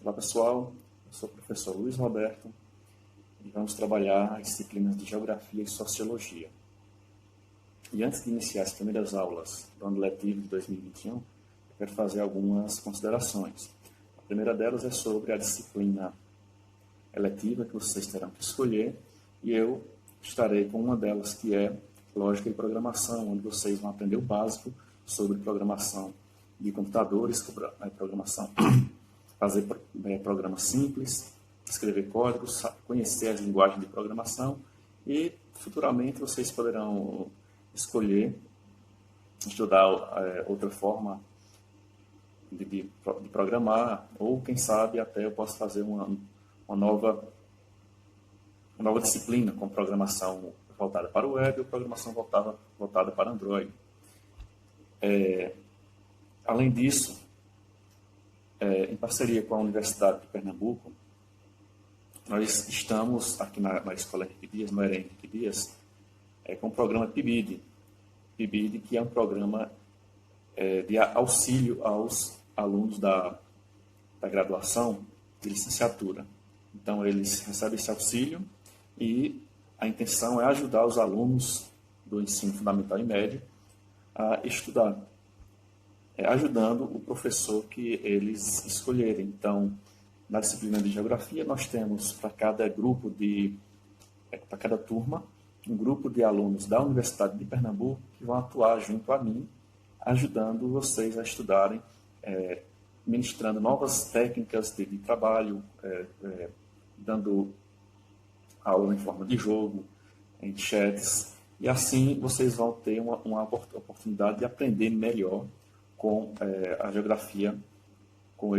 Olá pessoal, eu sou o professor Luiz Roberto e vamos trabalhar as disciplinas de Geografia e Sociologia. E antes de iniciar as primeiras aulas do ano letivo de 2021, eu quero fazer algumas considerações. A primeira delas é sobre a disciplina eletiva que vocês terão que escolher, e eu estarei com uma delas, que é Lógica e Programação, onde vocês vão aprender o básico sobre programação de computadores, programação, fazer programas simples, escrever códigos, conhecer as linguagens de programação, e futuramente vocês poderão escolher estudar outra forma de programar, ou quem sabe até eu posso fazer uma nova disciplina com programação voltada para o web ou programação voltada para Android. Além disso, em parceria com a Universidade de Pernambuco, nós estamos aqui na Escola Henrique Dias, no EREM Henrique Dias, com o programa PIBID, que é um programa de auxílio aos alunos da graduação de licenciatura. Então, eles recebem esse auxílio e a intenção é ajudar os alunos do ensino fundamental e médio a estudar, ajudando o professor que eles escolherem. Então, na disciplina de Geografia, nós temos para cada grupo para cada turma, um grupo de alunos da Universidade de Pernambuco que vão atuar junto a mim, ajudando vocês a estudarem, ministrando novas técnicas de trabalho, dando aula em forma de jogo, em chats, e assim vocês vão ter uma oportunidade de aprender melhor com a geografia, com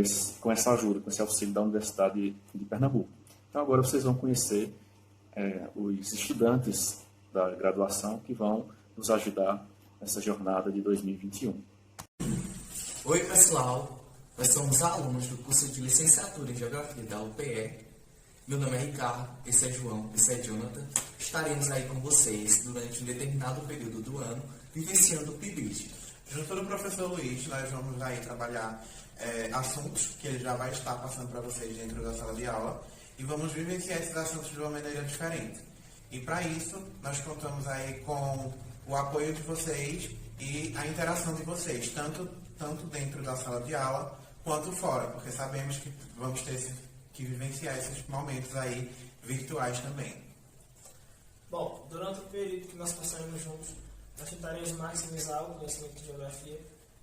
essa ajuda, com esse auxílio da Universidade de Pernambuco. Então agora vocês vão conhecer os estudantes da graduação que vão nos ajudar nessa jornada de 2021. Oi pessoal, nós somos alunos do curso de Licenciatura em Geografia da UPE. Meu nome é Ricardo, esse é João, esse é Jonathan. Estaremos aí com vocês durante um determinado período do ano, vivenciando o PIBID. Junto do professor Luiz, nós vamos aí trabalhar assuntos que ele já vai estar passando para vocês dentro da sala de aula, e vamos vivenciar esses assuntos de uma maneira diferente. E para isso, nós contamos aí com o apoio de vocês e a interação de vocês, tanto dentro da sala de aula quanto fora, porque sabemos que vamos ter que vivenciar esses momentos aí virtuais também. Bom, durante o período que nós passaremos juntos, nós tentaremos maximizar o conhecimento de geografia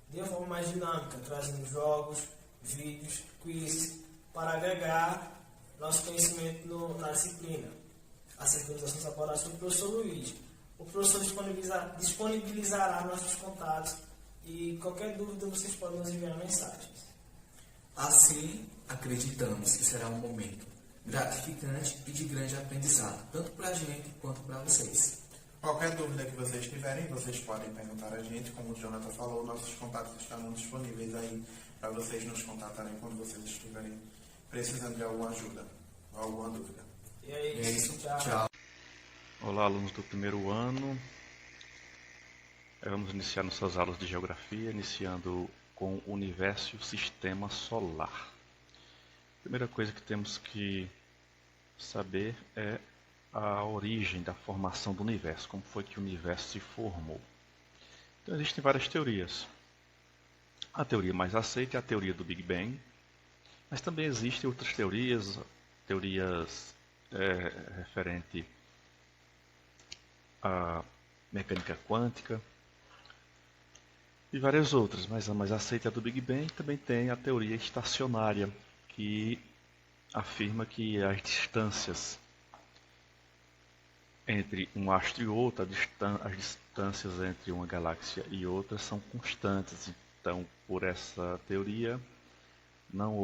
de uma forma mais dinâmica, trazendo jogos, vídeos, quizzes, para agregar nosso conhecimento na disciplina. Acerca dos assuntos abordados pelo professor Luiz. O professor disponibilizará nossos contatos e qualquer dúvida vocês podem nos enviar mensagens. Assim, acreditamos que será um momento gratificante e de grande aprendizado, tanto para a gente quanto para vocês. Qualquer dúvida que vocês tiverem, vocês podem perguntar a gente. Como o Jonathan falou, nossos contatos estarão disponíveis aí para vocês nos contatarem quando vocês estiverem precisando de alguma ajuda ou alguma dúvida. E é isso. Tchau. Olá, alunos do primeiro ano. Vamos iniciar nossas aulas de Geografia, iniciando com o Universo e o Sistema Solar. A primeira coisa que temos que saber é a origem da formação do universo, como foi que o universo se formou. Então existem várias teorias. A teoria mais aceita é a teoria do Big Bang, mas também existem outras teorias referente à mecânica quântica e várias outras, mas a mais aceita é a do Big Bang. Também tem a teoria estacionária, que afirma que as distâncias entre um astro e outro, as distâncias entre uma galáxia e outra são constantes. Então, por essa teoria, não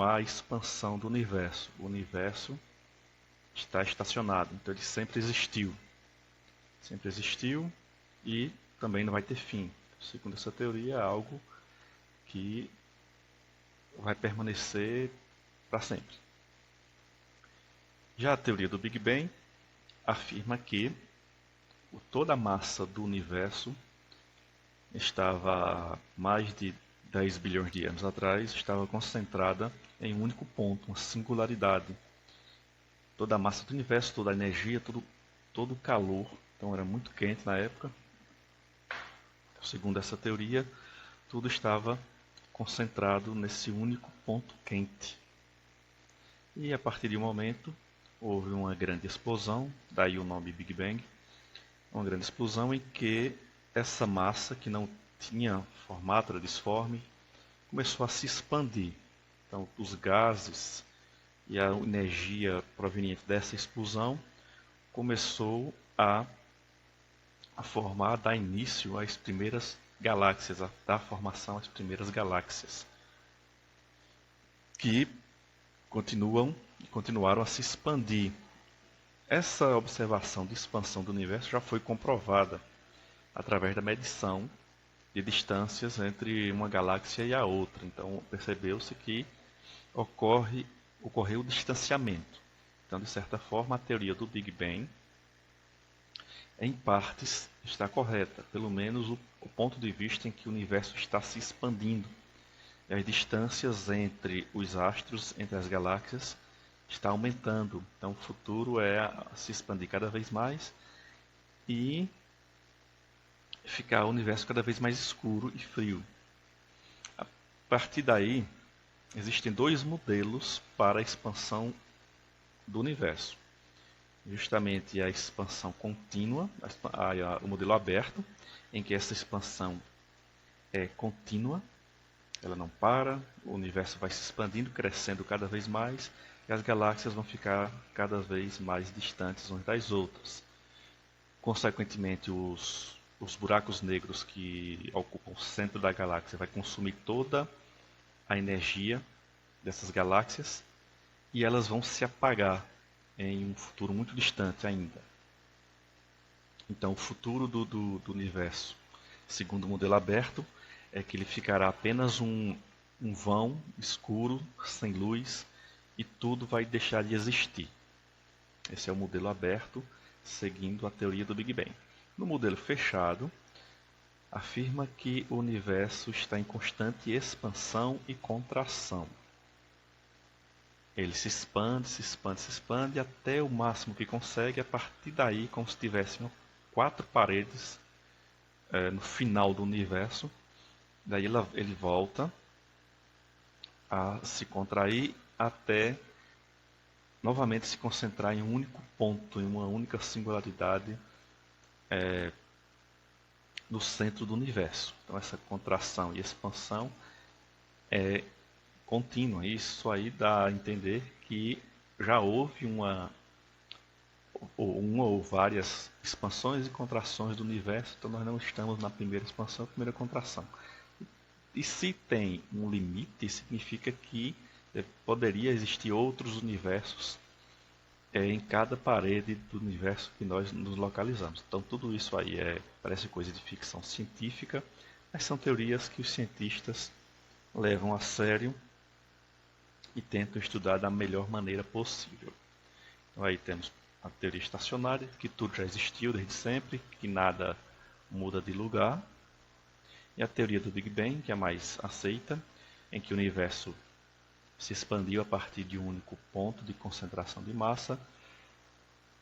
há expansão do universo. O universo está estacionado, então ele sempre existiu. Sempre existiu e também não vai ter fim. Segundo essa teoria, é algo que vai permanecer para sempre. Já a teoria do Big Bang afirma que toda a massa do universo estava mais de 10 bilhões de anos atrás, estava concentrada em um único ponto, uma singularidade. Toda a massa do universo, toda a energia, todo o calor, então era muito quente na época. Segundo essa teoria, tudo estava concentrado nesse único ponto quente. E a partir de um momento, houve uma grande explosão, daí o nome Big Bang, uma grande explosão em que essa massa, que não tinha formato, era disforme, começou a se expandir. Então, os gases e a energia proveniente dessa explosão começou a formar, a dar início às primeiras galáxias, a dar formação às primeiras galáxias, que continuaram a se expandir. Essa observação de expansão do universo já foi comprovada através da medição de distâncias entre uma galáxia e a outra. Então, percebeu-se que ocorreu o distanciamento. Então, de certa forma, a teoria do Big Bang, em partes, está correta. Pelo menos o ponto de vista em que o universo está se expandindo. E as distâncias entre os astros, entre as galáxias, está aumentando. Então, o futuro é se expandir cada vez mais e ficar o universo cada vez mais escuro e frio. A partir daí, existem dois modelos para a expansão do universo. Justamente a expansão contínua, o modelo aberto, em que essa expansão é contínua, ela não para, o universo vai se expandindo, crescendo cada vez mais, e as galáxias vão ficar cada vez mais distantes umas das outras. Consequentemente, os buracos negros que ocupam o centro da galáxia vai consumir toda a energia dessas galáxias e elas vão se apagar em um futuro muito distante ainda. Então, o futuro do universo, segundo o modelo aberto, é que ele ficará apenas um vão escuro, sem luz, e tudo vai deixar de existir. Esse é o modelo aberto, seguindo a teoria do Big Bang. No modelo fechado, afirma que o universo está em constante expansão e contração. Ele se expande, se expande, se expande até o máximo que consegue. A partir daí, como se tivessem 4 paredes no final do universo. Daí ele volta a se contrair até novamente se concentrar em um único ponto, em uma única singularidade no centro do universo. Então essa contração e expansão é contínua. Isso aí dá a entender que já houve uma ou várias expansões e contrações do universo, então nós não estamos na primeira expansão ou primeira contração. E se tem um limite, significa que poderia existir outros universos em cada parede do universo que nós nos localizamos. Então tudo isso aí parece coisa de ficção científica, mas são teorias que os cientistas levam a sério e tentam estudar da melhor maneira possível. Então aí temos a teoria estacionária, que tudo já existiu desde sempre, que nada muda de lugar. E a teoria do Big Bang, que é a mais aceita, em que o universo se expandiu a partir de um único ponto de concentração de massa.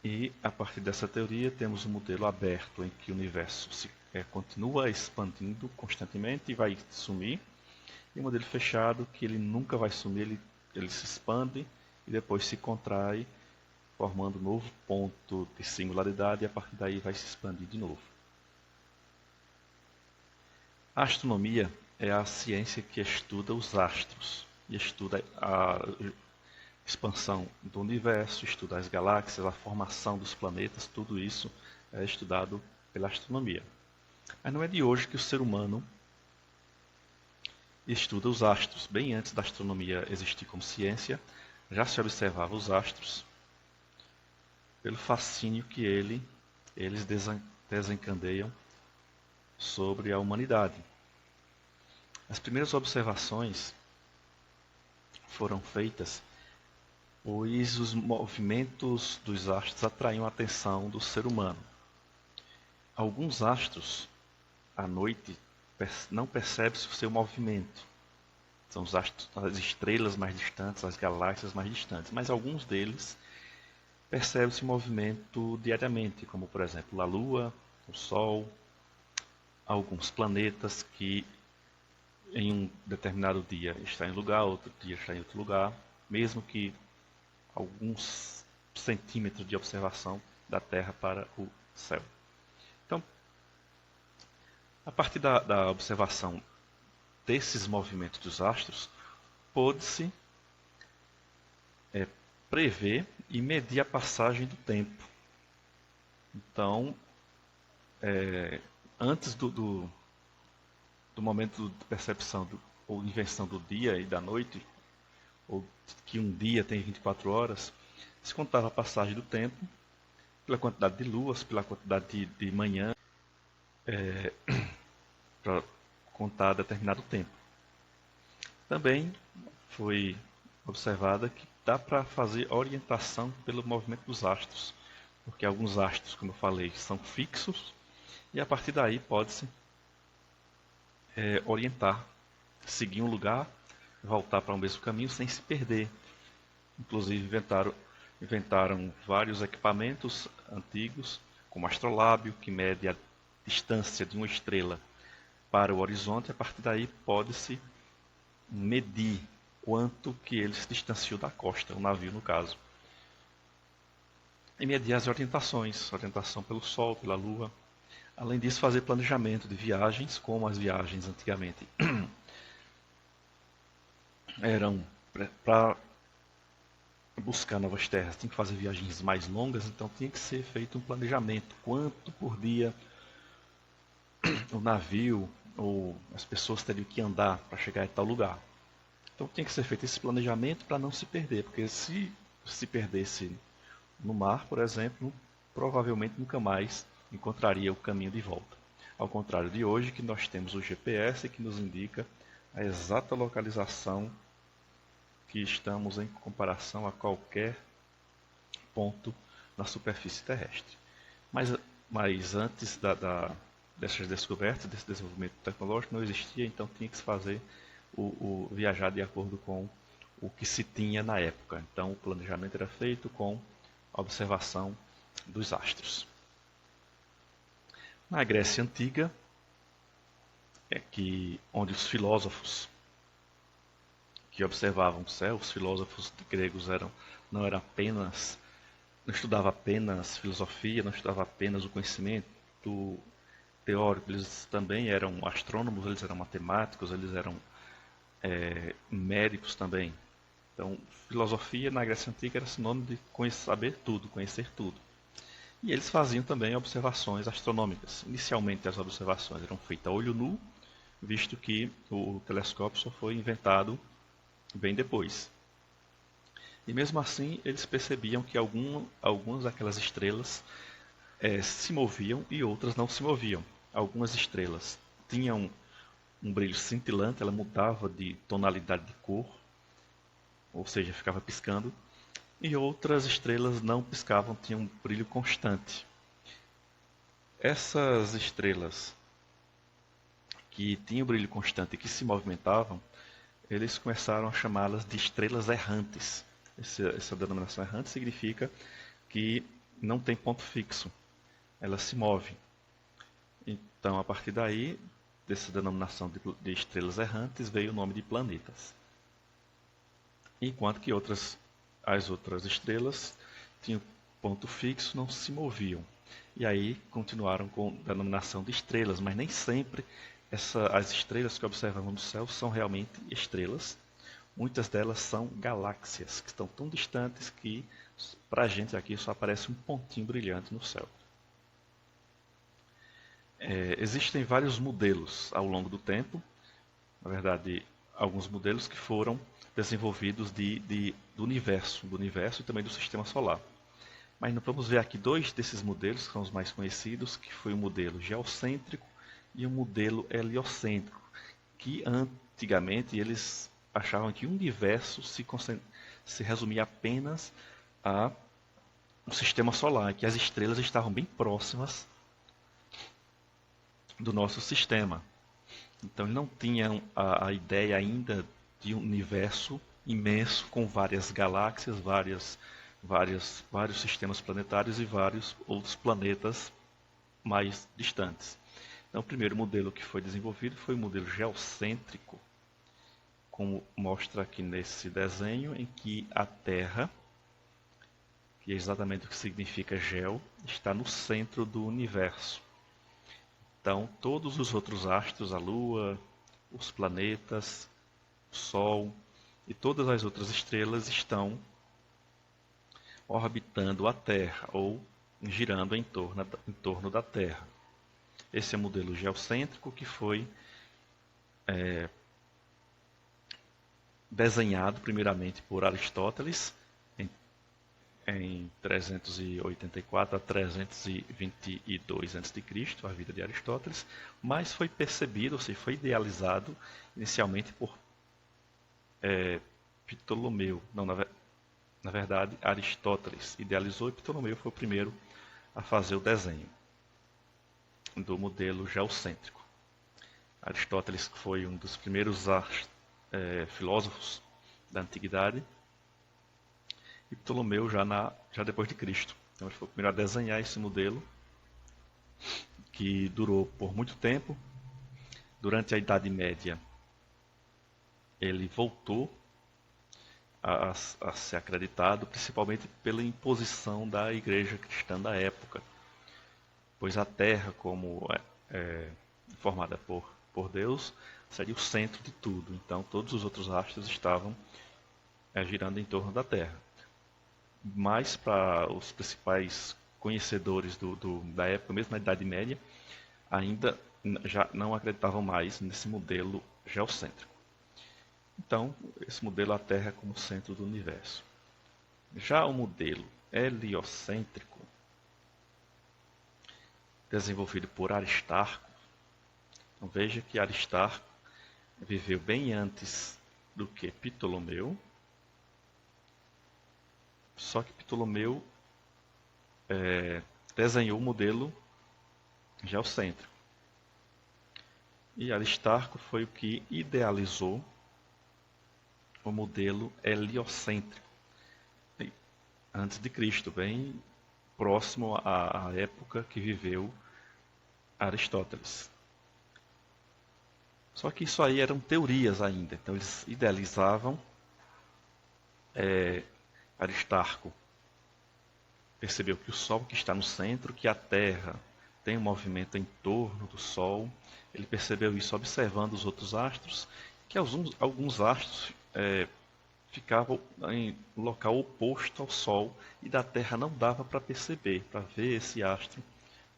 E a partir dessa teoria temos um modelo aberto, em que o universo continua expandindo constantemente e vai sumir. E um modelo fechado, que ele nunca vai sumir, ele se expande e depois se contrai, formando um novo ponto de singularidade, e a partir daí vai se expandir de novo. A astronomia é a ciência que estuda os astros e estuda a expansão do universo, estuda as galáxias, a formação dos planetas, tudo isso é estudado pela astronomia. Mas não é de hoje que o ser humano estuda os astros. Bem antes da astronomia existir como ciência, já se observava os astros pelo fascínio que eles desencadeiam sobre a humanidade. As primeiras observações foram feitas pois os movimentos dos astros atraíam a atenção do ser humano. Alguns astros, à noite, não percebe-se o seu movimento. São os astros, as estrelas mais distantes, as galáxias mais distantes. Mas alguns deles percebe-se o movimento diariamente, como por exemplo a Lua, o Sol, alguns planetas que em um determinado dia está em um lugar, outro dia está em outro lugar, mesmo que alguns centímetros de observação da Terra para o céu. Então, a partir da observação desses movimentos dos astros, pôde-se prever e medir a passagem do tempo. Então, antes do momento de percepção ou invenção do dia e da noite, ou que um dia tem 24 horas, se contava a passagem do tempo pela quantidade de luas, pela quantidade de manhã, para contar determinado tempo. Também foi observada que dá para fazer orientação pelo movimento dos astros, porque alguns astros, como eu falei, são fixos, e a partir daí pode-se orientar, seguir um lugar, voltar para o mesmo caminho sem se perder. Inclusive inventaram vários equipamentos antigos, como o astrolábio, que mede a distância de uma estrela para o horizonte. A partir daí pode-se medir quanto que ele se distanciou da costa, o navio no caso. E medir as orientação pelo Sol, pela Lua. Além disso, fazer planejamento de viagens, como as viagens antigamente eram para buscar novas terras, tinha que fazer viagens mais longas, então tinha que ser feito um planejamento, quanto por dia o navio ou as pessoas teriam que andar para chegar a tal lugar. Então tinha que ser feito esse planejamento para não se perder, porque se perdesse no mar, por exemplo, provavelmente nunca mais encontraria o caminho de volta. Ao contrário de hoje, que nós temos o GPS que nos indica a exata localização que estamos em comparação a qualquer ponto na superfície terrestre. Mas antes dessas descobertas, desse desenvolvimento tecnológico, não existia, então tinha que se fazer o viajar de acordo com o que se tinha na época. Então o planejamento era feito com a observação dos astros. Na Grécia Antiga, onde os filósofos que observavam o céu, os filósofos gregos não estudavam apenas filosofia, não estudavam apenas o conhecimento teórico, eles também eram astrônomos, eles eram matemáticos, eles eram médicos também. Então, filosofia na Grécia Antiga era sinônimo de saber tudo, conhecer tudo. E eles faziam também observações astronômicas. Inicialmente as observações eram feitas a olho nu, visto que o telescópio só foi inventado bem depois. E mesmo assim eles percebiam que algumas daquelas estrelas se moviam e outras não se moviam. Algumas estrelas tinham um brilho cintilante, ela mudava de tonalidade de cor, ou seja, ficava piscando. E outras estrelas não piscavam, tinham um brilho constante. Essas estrelas que tinham brilho constante e que se movimentavam, eles começaram a chamá-las de estrelas errantes. Essa denominação errante significa que não tem ponto fixo, elas se movem. Então, a partir daí, dessa denominação de estrelas errantes, veio o nome de planetas. Enquanto que as outras estrelas tinham ponto fixo, não se moviam. E aí continuaram com a denominação de estrelas, mas nem sempre as estrelas que observamos no céu são realmente estrelas. Muitas delas são galáxias, que estão tão distantes que para a gente aqui só aparece um pontinho brilhante no céu. Existem vários modelos ao longo do tempo, na verdade, alguns modelos que foram desenvolvidos do universo e também do sistema solar. Mas nós vamos ver aqui dois desses modelos, que são os mais conhecidos, que foi o modelo geocêntrico e o modelo heliocêntrico, que antigamente eles achavam que o universo se resumia apenas ao sistema solar, que as estrelas estavam bem próximas do nosso sistema. Então ele não tinha a ideia ainda de um universo imenso com várias galáxias, vários sistemas planetários e vários outros planetas mais distantes. Então o primeiro modelo que foi desenvolvido foi o modelo geocêntrico, como mostra aqui nesse desenho, em que a Terra, que é exatamente o que significa geo, está no centro do universo. Então, todos os outros astros, a Lua, os planetas, o Sol e todas as outras estrelas estão orbitando a Terra ou girando em torno da Terra. Esse é o modelo geocêntrico que foi desenhado primeiramente por Aristóteles em 384 a 322 a.C., a vida de Aristóteles, mas foi percebido, ou seja, foi idealizado inicialmente por Ptolomeu. Não, na verdade, Aristóteles idealizou e Ptolomeu foi o primeiro a fazer o desenho do modelo geocêntrico. Aristóteles foi um dos primeiros filósofos da antiguidade, e Ptolomeu já depois de Cristo. Então ele foi o primeiro a desenhar esse modelo, que durou por muito tempo. Durante a Idade Média, ele voltou a ser acreditado, principalmente pela imposição da Igreja Cristã da época, pois a Terra, como formada por Deus, seria o centro de tudo. Então todos os outros astros estavam girando em torno da Terra. Mas para os principais conhecedores da época, mesmo na Idade Média, ainda já não acreditavam mais nesse modelo geocêntrico. Então, esse modelo a Terra como centro do universo. Já o modelo heliocêntrico, desenvolvido por Aristarco, então veja que Aristarco viveu bem antes do que Ptolomeu. Só que Ptolomeu desenhou o modelo geocêntrico. E Aristarco foi o que idealizou o modelo heliocêntrico, antes de Cristo, bem próximo à época que viveu Aristóteles. Só que isso aí eram teorias ainda, então eles idealizavam. Aristarco percebeu que o Sol que está no centro, que a Terra tem um movimento em torno do Sol. Ele percebeu isso observando os outros astros, que alguns astros ficavam em local oposto ao Sol e da Terra não dava para perceber, para ver esse astro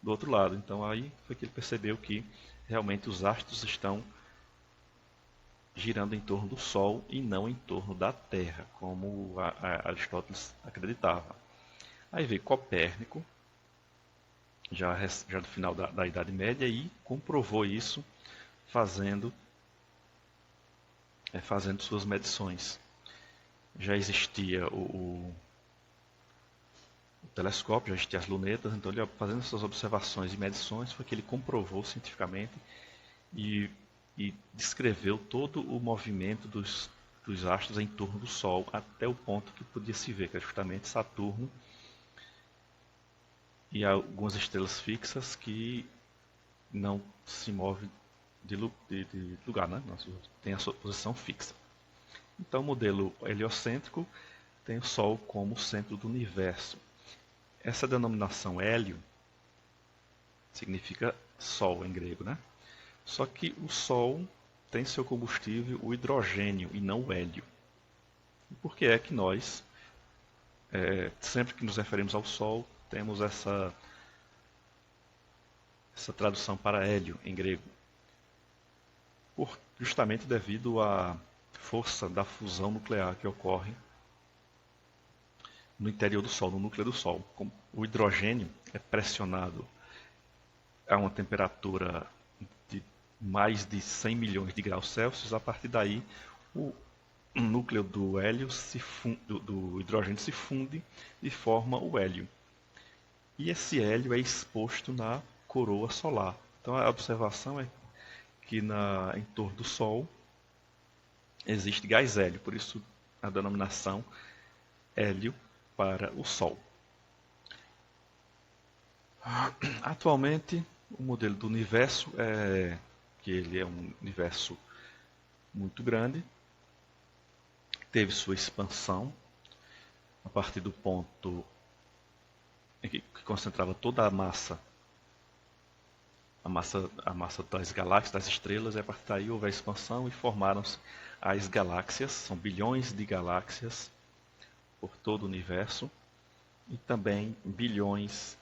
do outro lado. Então aí foi que ele percebeu que realmente os astros estão girando em torno do Sol e não em torno da Terra, como Aristóteles acreditava. Aí veio Copérnico, já no final da Idade Média, e comprovou isso fazendo suas medições. Já existia o telescópio, já existiam as lunetas, então ele, fazendo essas observações e medições, foi que ele comprovou cientificamente e descreveu todo o movimento dos astros em torno do Sol, até o ponto que podia se ver, que é justamente Saturno e algumas estrelas fixas que não se movem de lugar, né? Tem a sua posição fixa. Então o modelo heliocêntrico tem o Sol como centro do universo. Essa denominação hélio significa Sol em grego, né? Só que o Sol tem seu combustível o hidrogênio e não o hélio. E por que é que nós, sempre que nos referimos ao Sol, temos essa tradução para hélio em grego? Justamente devido à força da fusão nuclear que ocorre no interior do Sol, no núcleo do Sol. O hidrogênio é pressionado a uma temperatura de mais de 100 milhões de graus Celsius. A partir daí, o núcleo do hidrogênio se funde e forma o hélio. E esse hélio é exposto na coroa solar. Então a observação é que em torno do Sol existe gás hélio, por isso a denominação hélio para o Sol. Atualmente, o modelo do universo é que ele é um universo muito grande, teve sua expansão a partir do ponto em que concentrava toda a massa das galáxias, das estrelas, e a partir daí houve a expansão e formaram-se as galáxias, são bilhões de galáxias por todo o universo, e também bilhões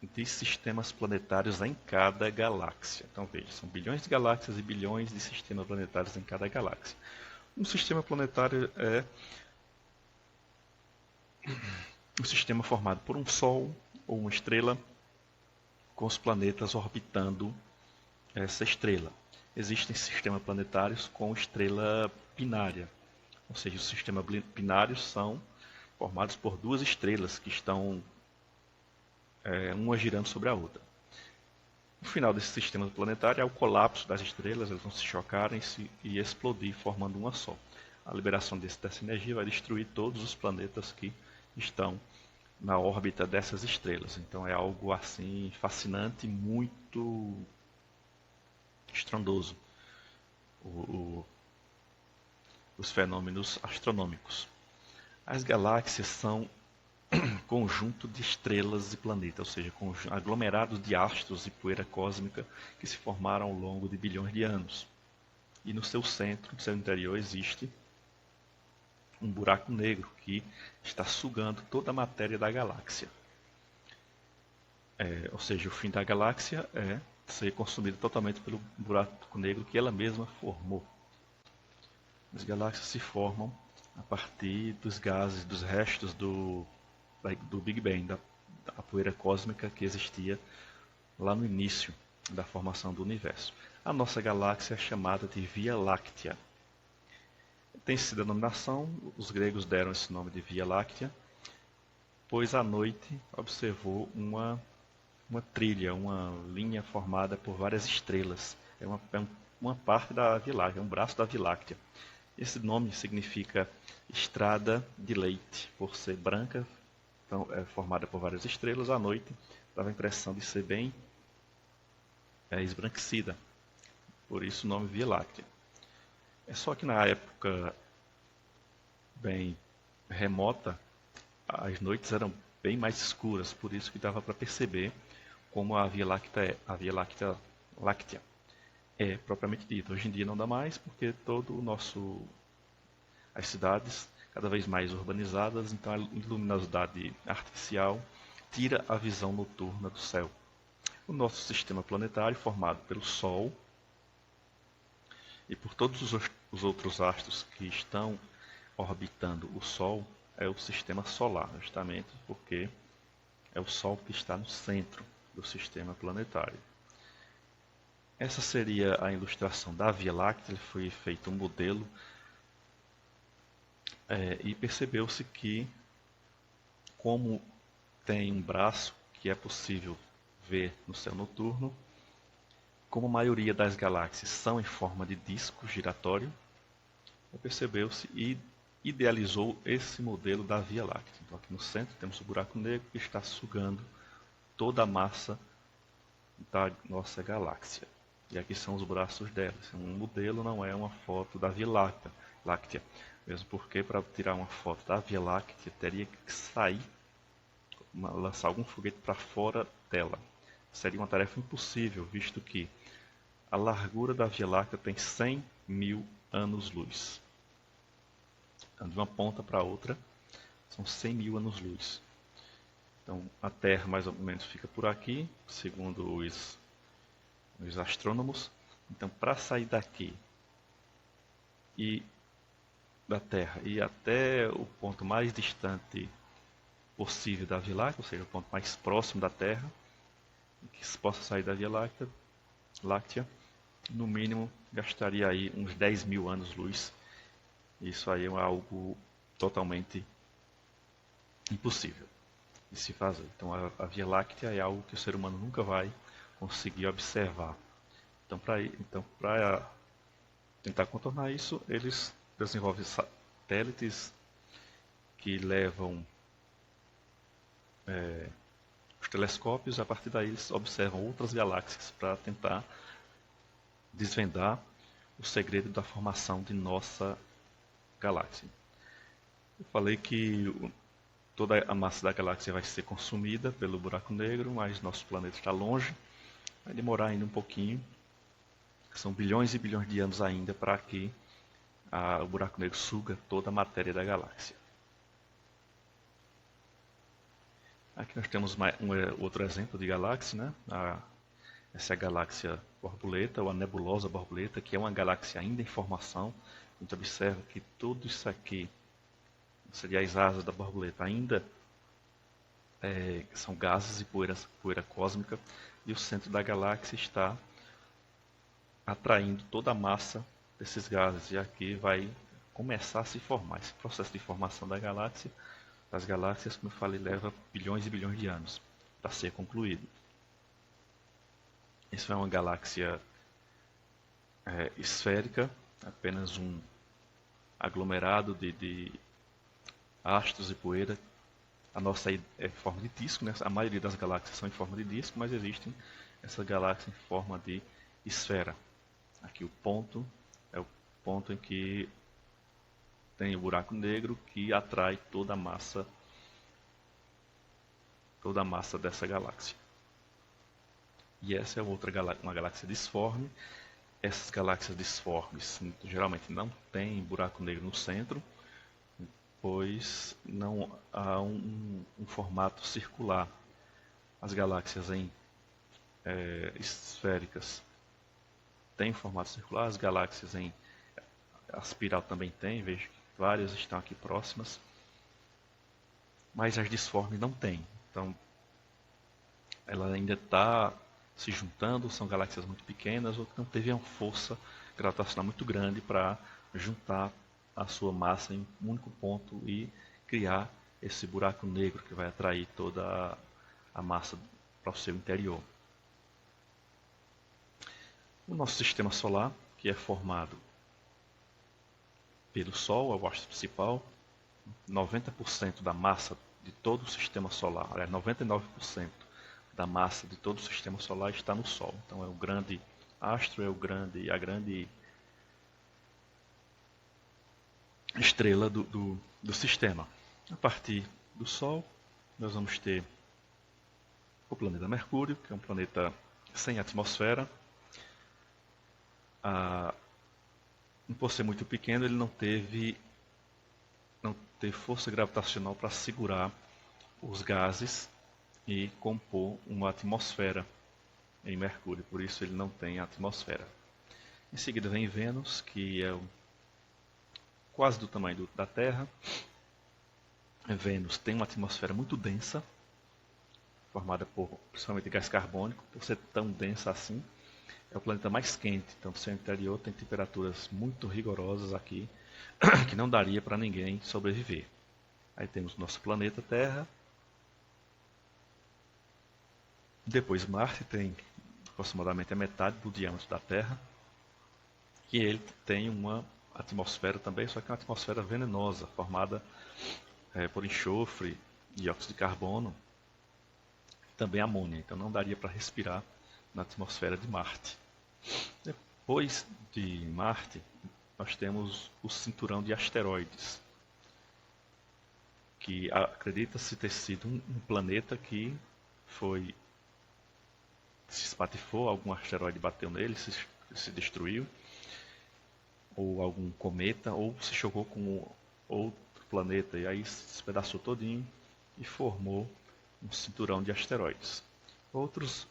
de sistemas planetários em cada galáxia. Então veja, são bilhões de galáxias e bilhões de sistemas planetários em cada galáxia. Um sistema planetário é um sistema formado por um Sol ou uma estrela com os planetas orbitando essa estrela. Existem sistemas planetários com estrela binária, ou seja, os sistemas binários são formados por duas estrelas que estão uma girando sobre a outra. No final desse sistema planetário, há o colapso das estrelas, elas vão se chocarem e explodir, formando uma só. A liberação dessa energia vai destruir todos os planetas que estão na órbita dessas estrelas. Então é algo assim fascinante, muito estrondoso, os fenômenos astronômicos. As galáxias são conjunto de estrelas e planetas, ou seja, aglomerados de astros e poeira cósmica que se formaram ao longo de bilhões de anos. E no seu centro, no seu interior, existe um buraco negro que está sugando toda a matéria da galáxia. Ou seja, o fim da galáxia é ser consumida totalmente pelo buraco negro que ela mesma formou. As galáxias se formam a partir dos gases, dos restos do Big Bang, da poeira cósmica que existia lá no início da formação do universo. A nossa galáxia é chamada de Via Láctea. Tem essa denominação, os gregos deram esse nome de Via Láctea, pois à noite observou uma trilha, uma linha formada por várias estrelas. É uma parte da Via Láctea, é um braço da Via Láctea. Esse nome significa estrada de leite, por ser branca, então, formada por várias estrelas. À noite dava a impressão de ser bem esbranquecida, por isso o nome Via Láctea. É só que na época bem remota, as noites eram bem mais escuras, por isso que dava para perceber como a Via Láctea é propriamente dita. Hoje em dia não dá mais, porque as cidades cada vez mais urbanizadas, então a luminosidade artificial tira a visão noturna do céu. O nosso sistema planetário, formado pelo Sol e por todos os outros astros que estão orbitando o Sol, é o sistema solar, justamente porque é o Sol que está no centro do sistema planetário. Essa seria a ilustração da Via Láctea. Foi feito um modelo e percebeu-se que, como tem um braço que é possível ver no céu noturno, como a maioria das galáxias são em forma de disco giratório, percebeu-se e idealizou esse modelo da Via Láctea. Então aqui no centro temos o buraco negro que está sugando toda a massa da nossa galáxia. E aqui são os braços dela. Um modelo não é uma foto da Via Láctea. Mesmo porque para tirar uma foto da Via Láctea teria que lançar algum foguete para fora dela. Seria uma tarefa impossível, visto que a largura da Via Láctea tem 100 mil anos-luz. Então, de uma ponta para outra, são 100 mil anos-luz. Então, a Terra mais ou menos fica por aqui, segundo os astrônomos. Então, para sair daqui e da Terra e até o ponto mais distante possível da Via Láctea, ou seja, o ponto mais próximo da Terra, que se possa sair da Via Láctea, no mínimo gastaria aí uns 10 mil anos-luz. Isso aí é algo totalmente impossível de se fazer. Então a Via Láctea é algo que o ser humano nunca vai conseguir observar. Então, para tentar contornar isso, eles desenvolvem satélites que levam os telescópios, a partir daí eles observam outras galáxias para tentar desvendar o segredo da formação de nossa galáxia. Eu falei que toda a massa da galáxia vai ser consumida pelo buraco negro, mas nosso planeta está longe, vai demorar ainda um pouquinho. São bilhões e bilhões de anos ainda para que o buraco negro suga toda a matéria da galáxia. Aqui nós temos outro exemplo de galáxia, né? Essa é a galáxia borboleta, ou a nebulosa borboleta, que é uma galáxia ainda em formação. A gente observa que tudo isso aqui, seria as asas da borboleta, ainda são gases e poeira cósmica, e o centro da galáxia está atraindo toda a massa desses gases, e aqui vai começar a se formar. Esse processo de formação das galáxias, como eu falei, leva bilhões e bilhões de anos para ser concluído. Isso é uma galáxia esférica, apenas um aglomerado de astros e poeira. A nossa é em forma de disco, né? A maioria das galáxias são em forma de disco, mas existem essas galáxias em forma de esfera. Aqui o ponto é o ponto em que tem o buraco negro que atrai toda a massa dessa galáxia. E essa é uma galáxia disforme. Essas galáxias disformes geralmente não têm buraco negro no centro, pois não há um formato circular. As galáxias esféricas têm formato circular, as galáxias em espiral também têm, vejo que várias estão aqui próximas, mas as disformes não têm. Então, ela ainda está se juntando, são galáxias muito pequenas ou que não teve uma força gravitacional muito grande para juntar a sua massa em um único ponto e criar esse buraco negro que vai atrair toda a massa para o seu interior. O nosso sistema solar, que é formado pelo Sol, é o astro principal, 90% da massa de todo o sistema solar, 99% da massa de todo o sistema solar está no Sol. Então é o grande astro, a grande estrela do sistema. A partir do Sol, nós vamos ter o planeta Mercúrio, que é um planeta sem atmosfera. Por ser muito pequeno, ele não teve força gravitacional para segurar os gases e compor uma atmosfera em Mercúrio, por isso ele não tem atmosfera. Em seguida vem Vênus, que é quase do tamanho da Terra. Vênus tem uma atmosfera muito densa, formada principalmente gás carbônico. Por ser tão densa assim, é o planeta mais quente, então no seu interior tem temperaturas muito rigorosas aqui, que não daria para ninguém sobreviver. Aí temos o nosso planeta Terra. Depois Marte tem aproximadamente a metade do diâmetro da Terra, e ele tem uma atmosfera também, só que é uma atmosfera venenosa, formada por enxofre, dióxido de carbono, também amônia, então não daria para respirar na atmosfera de Marte. Depois de Marte, nós temos o cinturão de asteroides, que acredita-se ter sido um planeta que se espatifou, algum asteroide bateu nele, se destruiu, ou algum cometa, ou se chocou com outro planeta, e aí se despedaçou todinho e formou um cinturão de asteroides. Outros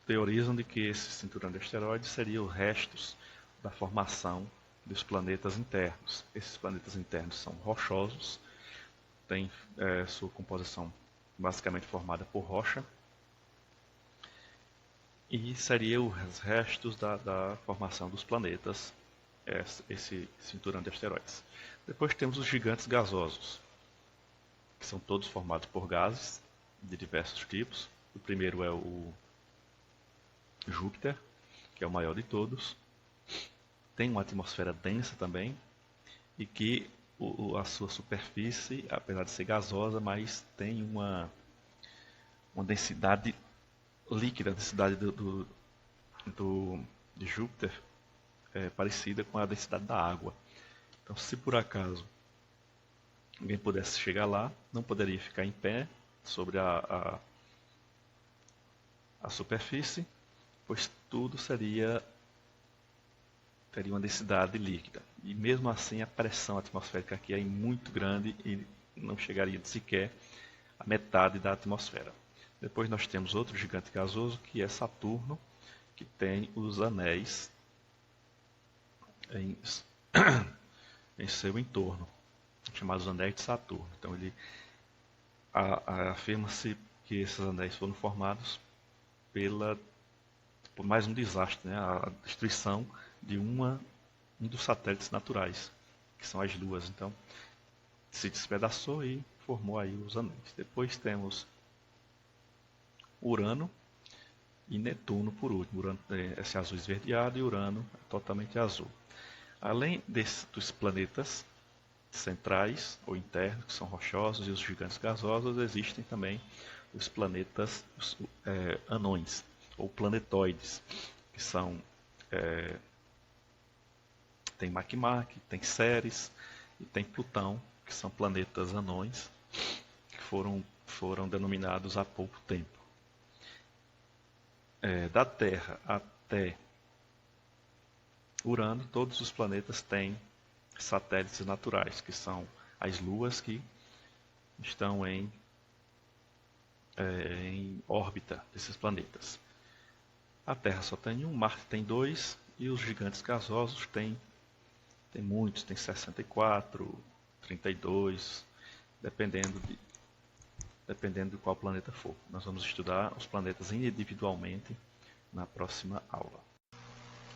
teorizam de que esse cinturão de asteroides seria os restos da formação dos planetas internos. Esses planetas internos são rochosos, têm sua composição basicamente formada por rocha, e seria os restos da formação dos planetas, esse cinturão de asteroides. Depois temos os gigantes gasosos, que são todos formados por gases de diversos tipos. O primeiro é o Júpiter, que é o maior de todos, tem uma atmosfera densa também, e que a sua superfície, apesar de ser gasosa, mas tem uma densidade líquida, a densidade de Júpiter é parecida com a densidade da água. Então, se por acaso alguém pudesse chegar lá, não poderia ficar em pé sobre a superfície, pois tudo teria uma densidade líquida. E mesmo assim a pressão atmosférica aqui é muito grande e não chegaria sequer a metade da atmosfera. Depois nós temos outro gigante gasoso, que é Saturno, que tem os anéis em seu entorno, chamados anéis de Saturno. Então afirma-se que esses anéis foram formados por mais um desastre, né? A destruição de um dos satélites naturais, que são as luas. Então, se despedaçou e formou aí os anéis. Depois temos Urano e Netuno por último. Urano é esse azul esverdeado e Urano é totalmente azul. Além dos planetas centrais ou internos, que são rochosos, e os gigantes gasosos, existem também os planetas anões, ou planetoides, que são tem Makemake, tem Ceres e tem Plutão, que são planetas anões que foram denominados há pouco tempo. Da Terra até Urano, todos os planetas têm satélites naturais, que são as luas que estão em órbita desses planetas. A Terra só tem um, Marte tem 2 e os gigantes gasosos tem muitos, tem 64, 32, dependendo de qual planeta for. Nós vamos estudar os planetas individualmente na próxima aula.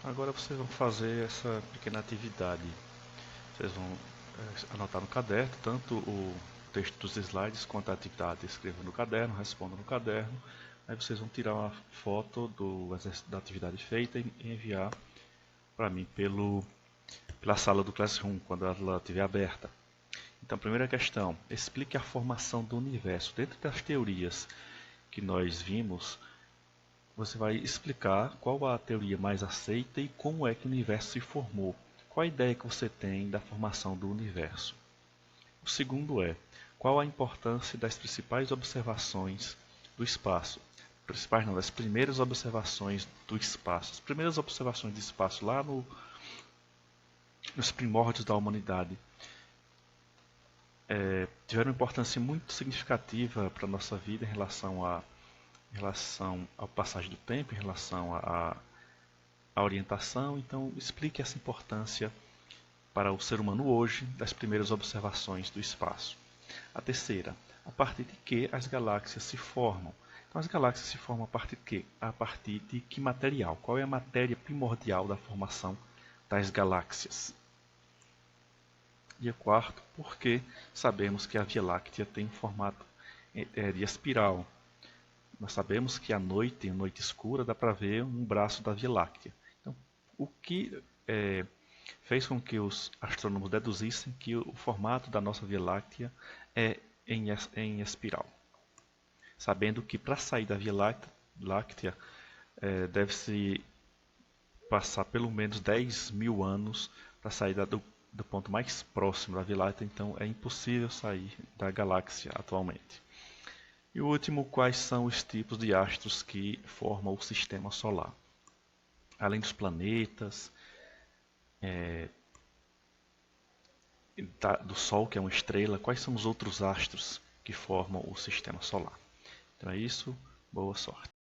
Agora vocês vão fazer essa pequena atividade. Vocês vão anotar no caderno tanto o texto dos slides quanto a atividade. Escreva no caderno, responda no caderno. Aí vocês vão tirar uma foto da atividade feita e enviar para mim pela sala do Classroom, quando ela estiver aberta. Então, primeira questão, explique a formação do universo. Dentro das teorias que nós vimos, você vai explicar qual a teoria mais aceita e como é que o universo se formou. Qual a ideia que você tem da formação do universo? O segundo é, qual a importância das principais observações do espaço? Principais não, das primeiras observações do espaço. As primeiras observações do espaço lá nos primórdios da humanidade tiveram uma importância muito significativa para a nossa vida em relação ao passagem do tempo, em relação à orientação. Então, explique essa importância para o ser humano hoje das primeiras observações do espaço. A terceira, a partir de que as galáxias se formam? Então, as galáxias se formam a partir de quê? A partir de que material? Qual é a matéria primordial da formação das galáxias? E a quarto, por que sabemos que a Via Láctea tem um formato de espiral? Nós sabemos que à noite, em noite escura, dá para ver um braço da Via Láctea. Então, o que fez com que os astrônomos deduzissem que o formato da nossa Via Láctea é em espiral? Sabendo que para sair da Via Láctea deve-se passar pelo menos 10 mil anos para sair do ponto mais próximo da Via Láctea, então é impossível sair da galáxia atualmente. E o último, quais são os tipos de astros que formam o sistema solar? Além dos planetas, do Sol, que é uma estrela, quais são os outros astros que formam o sistema solar? Então é isso, boa sorte.